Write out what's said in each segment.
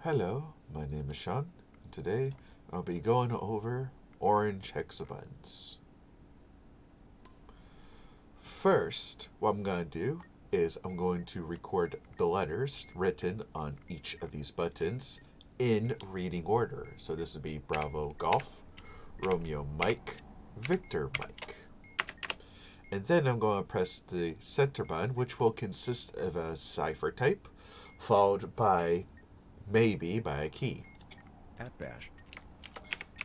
Hello, my name is Sean, and today I'll be going over Orange Hexabuttons. First, what I'm going to do is I'm going to record the letters written on each of these buttons in reading order. So this would be Bravo Golf, Romeo Mike, Victor Mike. And then I'm going to press the center button, which will consist of a cipher type, followed by maybe by a key. @bash.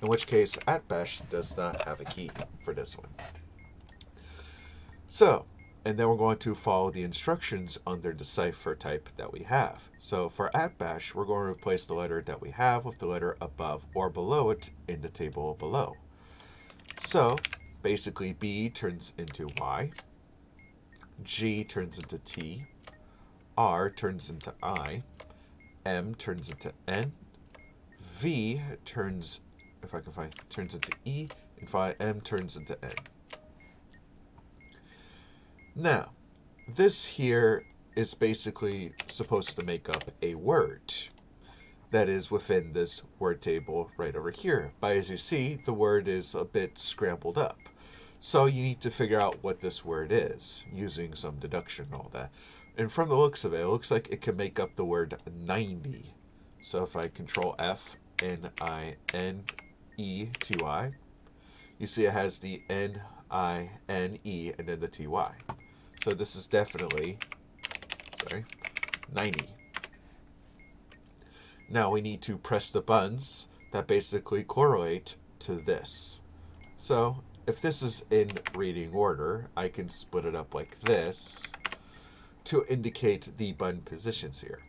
In which case, @bash does not have a key for this one. So, and then we're going to follow the instructions under the cipher type that we have. So for @bash, we're going to replace the letter that we have with the letter above or below it in the table below. So, basically B turns into Y, G turns into T, R turns into I, M turns into N, V turns, if I can find, turns into E, and finally M turns into N. Now, this here is basically supposed to make up a word that is within this word table right over here. But as you see, the word is a bit scrambled up. So you need to figure out what this word is using some deduction and all that. And from the looks of it, it looks like it can make up the word 90. So if I control F, N-I-N-E-T-Y, you see it has the N-I-N-E and then the T-Y. So this is definitely, 90. Now we need to press the buttons that basically correlate to this. So if this is in reading order, I can split it up like this to indicate the button positions here.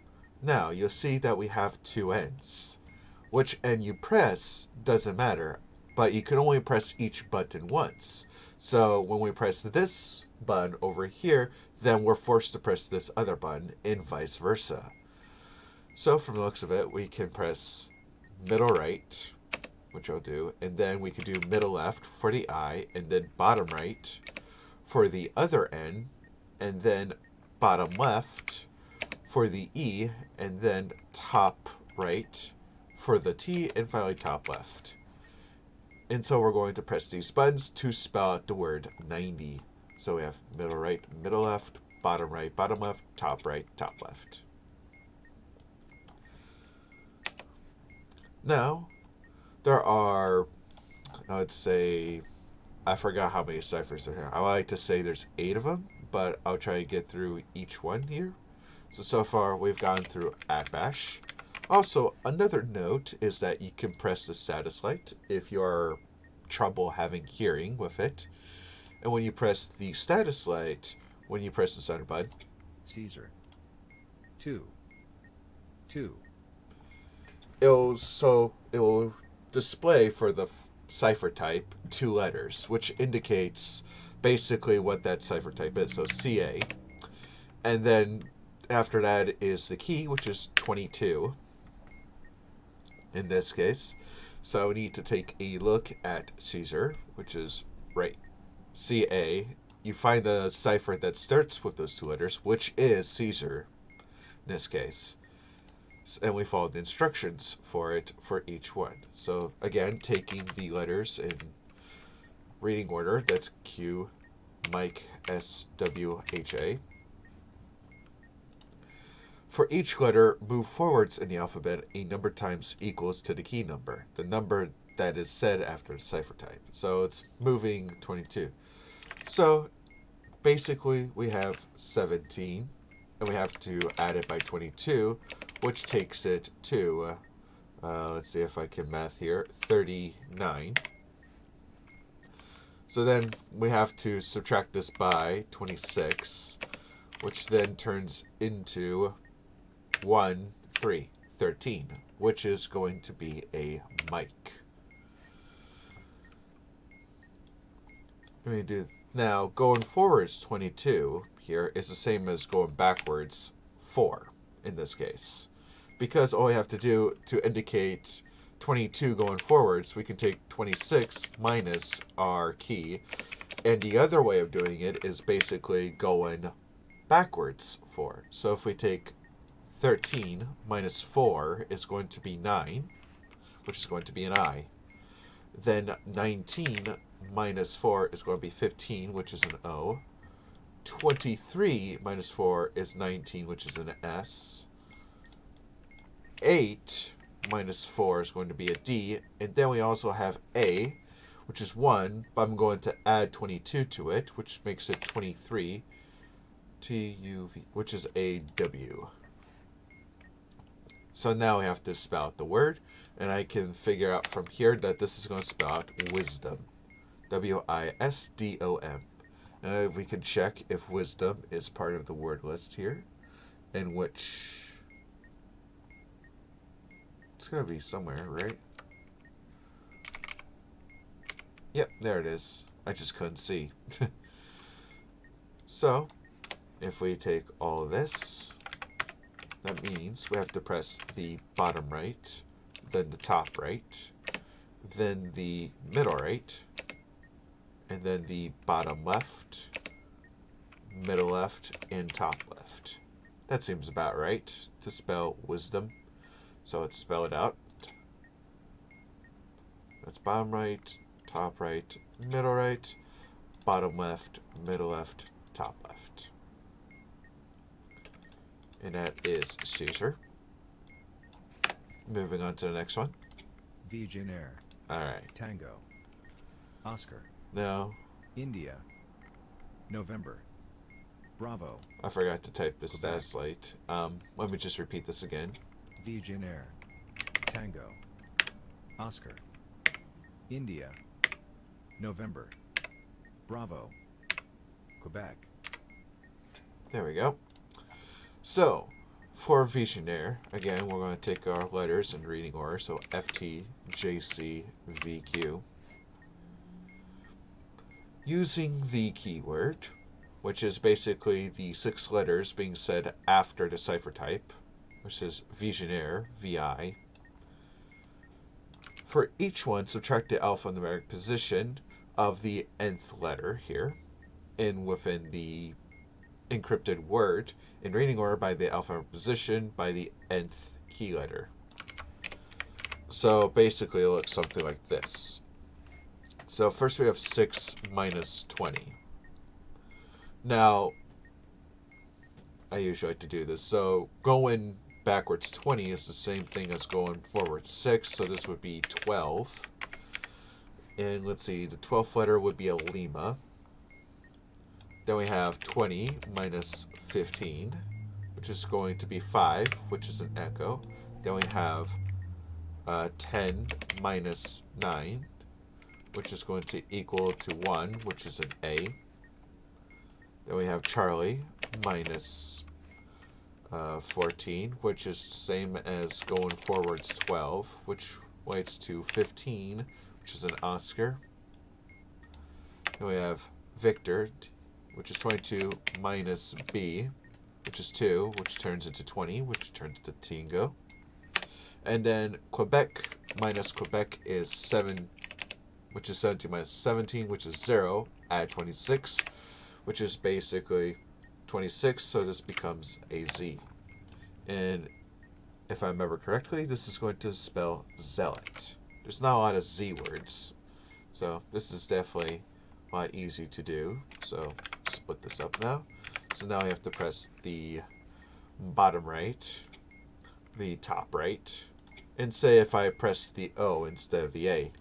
Now you'll see that we have two ends. Which end you press doesn't matter, but you can only press each button once. So when we press this button over here, then we're forced to press this other button and vice versa. So from the looks of it, we can press middle right, which I'll do, and then we could do middle left for the I, and then bottom right for the other N, and then bottom left for the E, and then top right for the T, and finally top left. And so we're going to press these buttons to spell out the word 90. So we have middle right, middle left, bottom right, bottom left, top right, top left. Now, there are, I would say, I forgot how many ciphers there are. I like to say there's 8 of them, but I'll try to get through each one here. So far we've gone through @bash. Also, another note is that you can press the status light if you're trouble having hearing with it. And when you press the status light, when you press the center button, Caesar. 2. it will display for the cipher type 2 letters, which indicates basically what that cipher type is. So CA. And then after that is the key, which is 22 in this case. So we need to take a look at Caesar, which is right. CA. You find the cipher that starts with those 2 letters, which is Caesar in this case. And we follow the instructions for it for each one. So again, taking the letters in reading order, that's Q, Mike, S, W, H, A. For each letter, move forwards in the alphabet a number times equals to the key number, the number that is said after the cipher type. So it's moving 22. So basically we have 17, and we have to add it by 22, which takes it to, let's see if I can math here, 39. So then we have to subtract this by 26, which then turns into 13, which is going to be a mic. Let me do now. Going forwards 22 here is the same as going backwards 4 in this case, because all we have to do to indicate 22 going forwards, we can take 26 minus our key, and the other way of doing it is basically going backwards 4. So if we take 13 minus 4 is going to be 9, which is going to be an I. Then 19 minus 4 is going to be 15, which is an O. 23 minus 4 is 19, which is an S. 8 minus 4 is going to be a D. And then we also have A, which is 1, but I'm going to add 22 to it, which makes it 23. T-U-V, which is a W. So now we have to spell out the word, and I can figure out from here that this is going to spell out wisdom. W-I-S-D-O-M. And we can check if wisdom is part of the word list here, in which it's going to be somewhere, right? Yep, there it is. I just couldn't see. So, if we take all of this, that means we have to press the bottom right, then the top right, then the middle right, and then the bottom left, middle left, and top left. That seems about right to spell wisdom. So let's spell it out. That's bottom right, top right, middle right, bottom left, middle left, top left. And that is Caesar. Moving on to the next one. Visionnaire. Alright. Tango. Oscar. Now, India. November. Bravo. I forgot to type the Quebec. status light. Let me just repeat this again. Visionnaire. Tango. Oscar. India. November. Bravo. Quebec. There we go. So, for Visionnaire, again, we're going to take our letters in reading order. So, F, T, J, C, V, Q. Using the keyword, which is basically the 6 letters being said after the cipher type, which is Visionnaire, VI. For each one, subtract the alphanumeric position of the nth letter here, within the encrypted word, in reading order by the alphanumeric position by the nth key letter. So basically it looks something like this. So first we have 6 minus 20. Now, I usually like to do this. So going backwards 20 is the same thing as going forward 6. So this would be 12. And let's see, the 12th letter would be a Lima. Then we have 20 minus 15, which is going to be 5, which is an echo. Then we have 10 minus 9, which is going to equal to 1, which is an A. Then we have Charlie minus 14, which is the same as going forwards 12, which relates to 15, which is an Oscar. Then we have Victor, which is 22 minus B, which is 2, which turns into 20, which turns into Tingo. And then Quebec minus Quebec is 7, which is 17 minus 17, which is 0. Add 26, which is basically 26, so this becomes a Z. And if I remember correctly, this is going to spell zealot. There's not a lot of Z words, so this is definitely a lot easy to do. So split this up now. So now I have to press the bottom right, the top right, and say if I press the O instead of the A.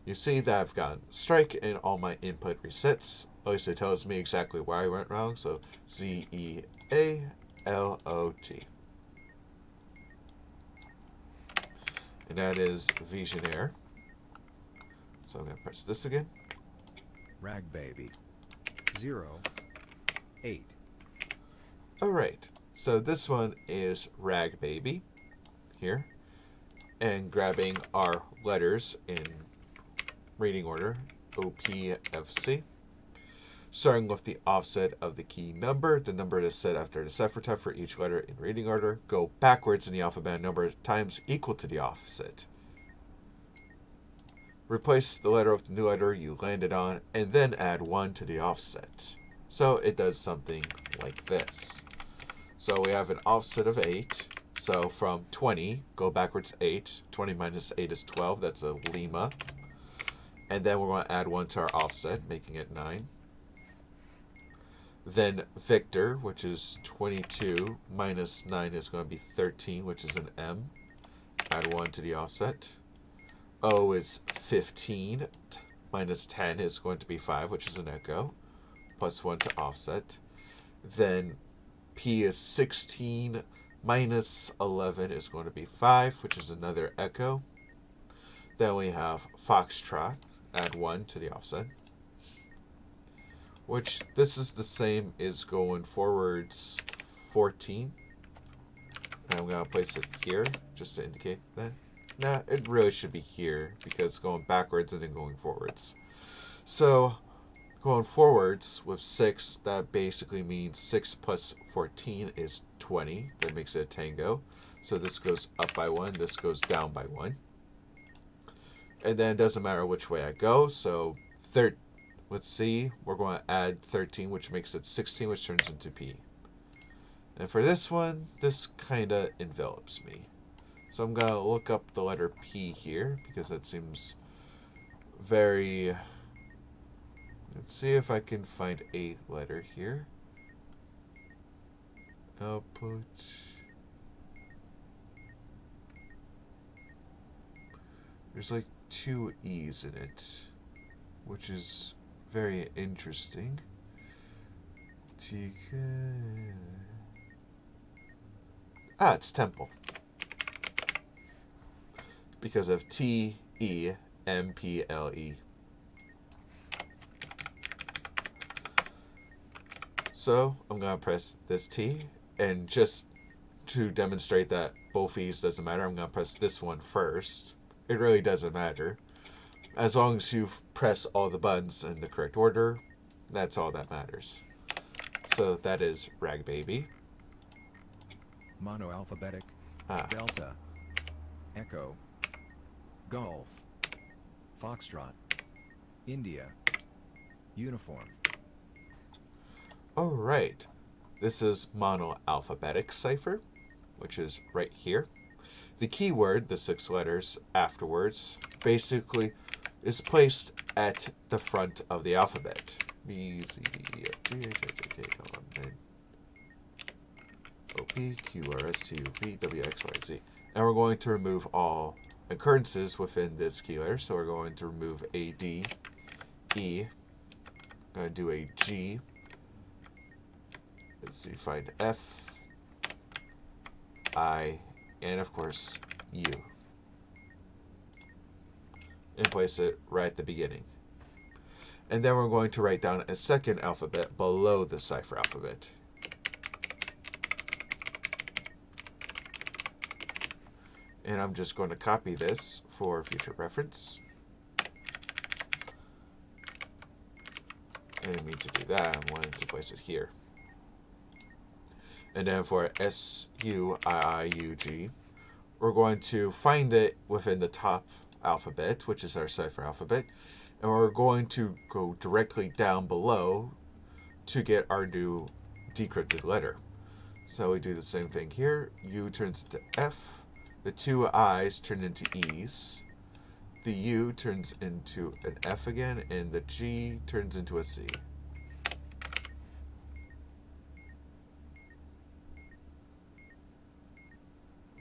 You see that I've gotten strike and all my input resets. At least it tells me exactly where I went wrong. So Z-E-A-L-O-T. And that is Visionnaire. So I'm going to press this again. Rag Baby. 0, 8. Alright, so this one is Rag Baby here. And grabbing our letters in reading order, OPFC. Starting with the offset of the key number, the number that is set after the cipher type for each letter in reading order. Go backwards in the alphabet number times equal to the offset. Replace the letter with the new letter you landed on, and then add 1 to the offset. So it does something like this. So we have an offset of 8. So from 20, go backwards 8. 20 minus 8 is 12. That's a Lima. And then we're going to add 1 to our offset, making it 9. Then Victor, which is 22, minus 9 is going to be 13, which is an M. Add 1 to the offset. O is 15, minus 10 is going to be 5, which is an echo. Plus 1 to offset. Then P is 16, minus 11 is going to be 5, which is another echo. Then we have Foxtrot, add 1 to the offset. Which, this is the same as going forwards 14. And I'm going to place it here, just to indicate that. Nah, it really should be here, because going backwards and then going forwards. So, going forwards with 6, that basically means 6 plus 14 is 20. That makes it a tango. So this goes up by 1, this goes down by 1. And then it doesn't matter which way I go, so let's see, we're going to add 13, which makes it 16, which turns into P. And for this one, this kind of envelops me. So I'm going to look up the letter P here, because that seems very... Let's see if I can find a letter here. Output. There's like 2 E's in it, which is very interesting. It's Temple. Because of Temple. So I'm going to press this T, and just to demonstrate that both E's doesn't matter, I'm going to press this one first. It really doesn't matter. As long as you've pressed all the buttons in the correct order, that's all that matters. So that is Rag Baby. Monoalphabetic. Delta. Echo. Golf. Foxtrot. India. Uniform. Alright. This is monoalphabetic cipher, which is right here. The keyword, the 6 letters afterwards, basically is placed at the front of the alphabet. B, C, D, E, F, G, H, I, J, K, L, M, N, O, P, Q, R, S, T, U, V, W, X, Y, Z. And we're going to remove all occurrences within this key letter. So we're going to remove A, D, E. I'm going to do a G. Let's see, find F, I, and of course, U. And place it right at the beginning. And then we're going to write down a second alphabet below the cipher alphabet. And I'm just going to copy this for future reference. I didn't mean to do that, I wanted to place it here. And then for S-U-I-I-U-G, we're going to find it within the top alphabet, which is our cipher alphabet, and we're going to go directly down below to get our new decrypted letter. So we do the same thing here. U turns into F, the 2 I's turn into E's, the U turns into an F again, and the G turns into a C.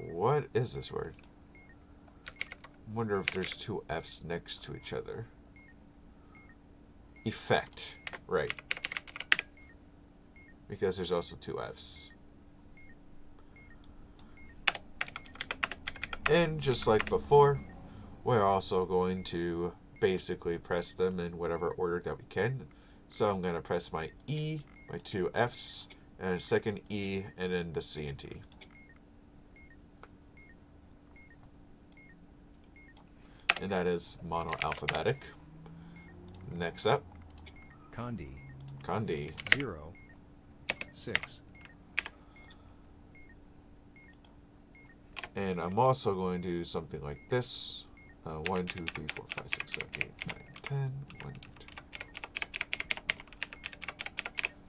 What is this word? I wonder if there's 2 F's next to each other. Effect. Right. Because there's also 2 F's. And just like before, we're also going to basically press them in whatever order that we can. So I'm going to press my E, my 2 F's, and a second E, and then the C and T. And that is monoalphabetic. Next up, Kandi. Kandi. 0, 6. And I'm also going to do something like this. 1, 2, 3, 4, 5, 6, 7, 8, 9, 10. 1, 2.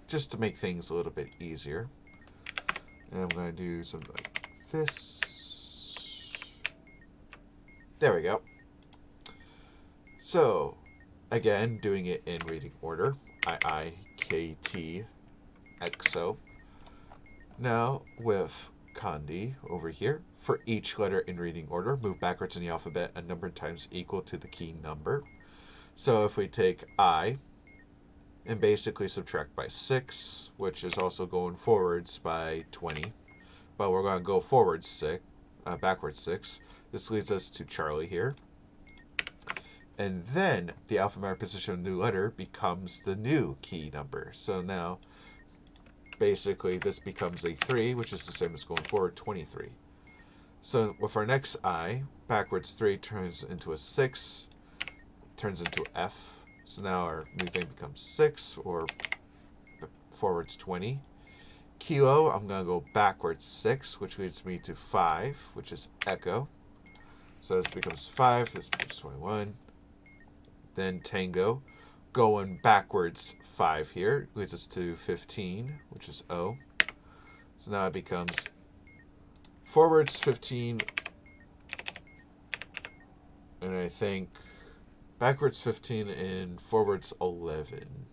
Just to make things a little bit easier. And I'm going to do something like this. There we go. So, again, doing it in reading order. I, XO. Now, with Kandi over here, for each letter in reading order, move backwards in the alphabet a number of times equal to the key number. So if we take I and basically subtract by 6, which is also going forwards by 20, but we're going to go forward backwards 6. This leads us to Charlie here. And then the alphabetical position of the new letter becomes the new key number. So now, basically, this becomes a 3, which is the same as going forward, 23. So with our next I, backwards 3 turns into a 6, turns into F. So now our new thing becomes 6, or forwards 20. Kilo, I'm going to go backwards 6, which leads me to 5, which is Echo. So this becomes 5, this becomes 21. Then Tango, going backwards 5 here, leads us to 15, which is O. So now it becomes forwards 15, and I think backwards 15 and forwards 11.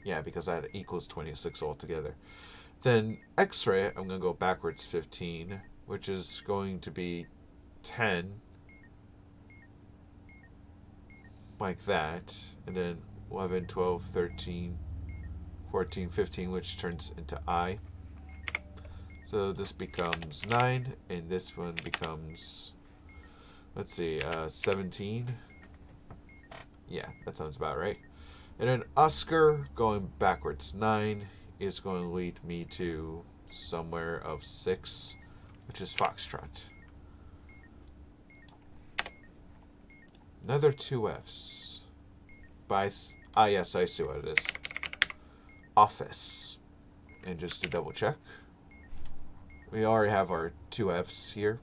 Yeah, because that equals 26 altogether. Then X-ray, I'm going to go backwards 15, which is going to be 10, like that, and then 11, 12, 13, 14, 15, which turns into I. So this becomes 9, and this one becomes, let's see, 17. Yeah, that sounds about right. And then Oscar, going backwards 9, is going to lead me to somewhere of 6, which is Foxtrot. Another 2 Fs. Yes, I see what it is. Office. And just to double check, we already have our 2 Fs here.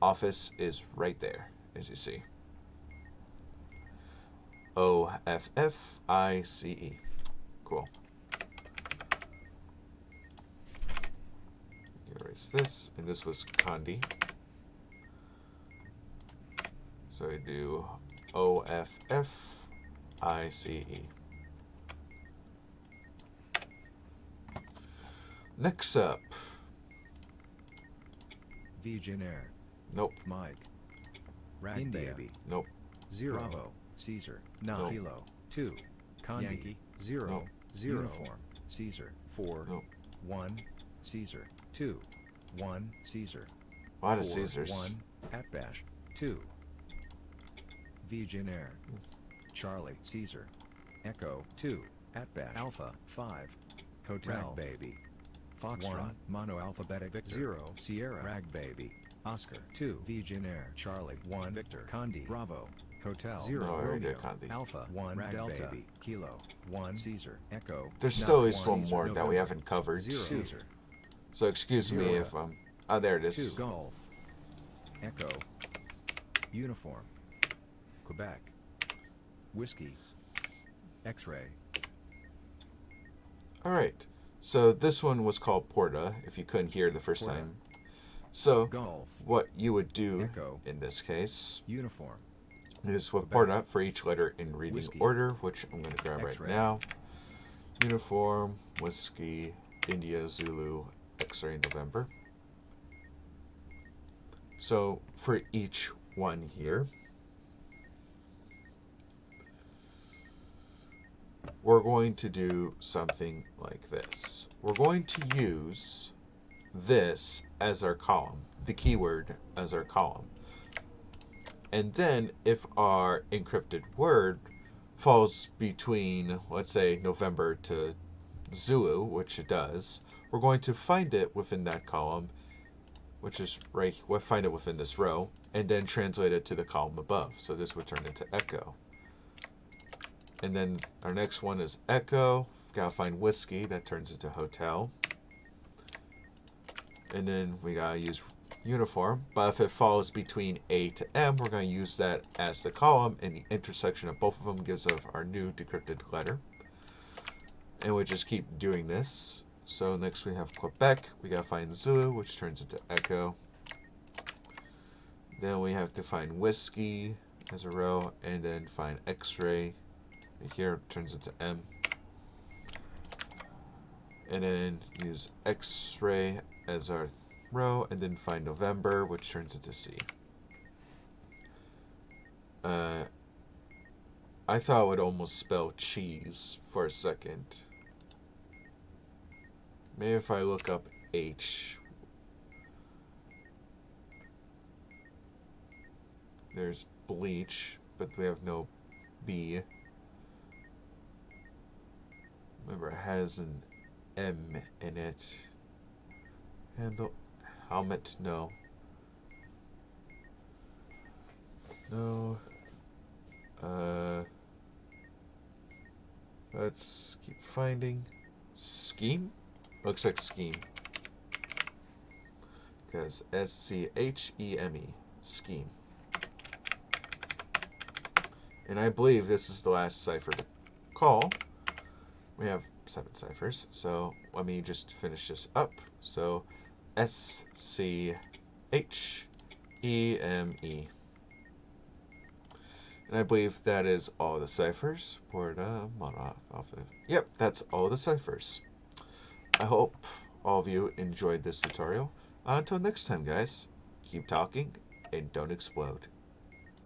Office is right there, as you see. OFFICE. Cool. Erase this, and this was Kandi. So I do OFFICE. Next up. Visionnaire. Nope. Mike. Rag India. Baby. Nope. 0. Bravo. Caesar. 9. Nope. Kilo. 2. Kandi. Yankee. 0. Nope. 0. Uniform. Caesar. 4. Nope. 1. Caesar. 2. 1. Caesar. A lot of 4, Caesars. 1. Atbash. 2. Visionnaire. Charlie. Caesar. Echo. 2. Atbash. Alpha. 5. Hotel. Rag Baby. Foxtrot. 1. Mono Alphabetic. Victor. 0. Sierra. Rag Baby. Oscar. 2. Visionnaire. Charlie. 1. Victor. Kandi. Bravo. Hotel. 0. No, I already Romeo. did Kandi. Alpha. 1. Rag Delta. Baby. Kilo. 1. Caesar. Echo. There's still at 9. least one Caesar. more that we November. haven't covered. 0. Caesar. So excuse me 0. if oh, there it 2. is. Golf. Echo. Uniform. Quebec. Whiskey. X-ray. All right. So this one was called Porta, if you couldn't hear the first Porta. time. So Golf. what you would do Echo. in this case Uniform. is with Quebec. Porta for each letter in reading Whiskey. order, which I'm going to grab X-ray. right now. Uniform, Whiskey, India, Zulu, X-ray, November. So for each one here, we're going to do something like this. We're going to use this as our column, the keyword as our column. And then if our encrypted word falls between, let's say, November to Zulu, which it does, we're going to find it within that column, which is right, we'll find it within this row, and then translate it to the column above. So this would turn into Echo. And then our next one is Echo. Gotta find Whiskey. That turns into Hotel. And then we gotta use Uniform. But if it falls between A to M, we're gonna use that as the column, and the intersection of both of them gives us our new decrypted letter. And we just keep doing this. So next we have Quebec. We gotta find Zulu, which turns into Echo. Then we have to find Whiskey as a row, and then find X-ray. Here turns into M. And then use X-ray as our row, and then find November, which turns into C. I thought it would almost spell cheese for a second. Maybe if I look up H. There's bleach, but we have no B. Remember, it has an M in it. Handle, helmet, no. No. Let's keep finding. Scheme? Looks like scheme. Because S-C-H-E-M-E. Scheme. And I believe this is the last cipher to call. We have 7 ciphers, so let me just finish this up. So S-C-H-E-M-E. And I believe that is all the ciphers for the mono alphabet. Yep, that's all the ciphers. I hope all of you enjoyed this tutorial. Until next time, guys, keep talking and don't explode.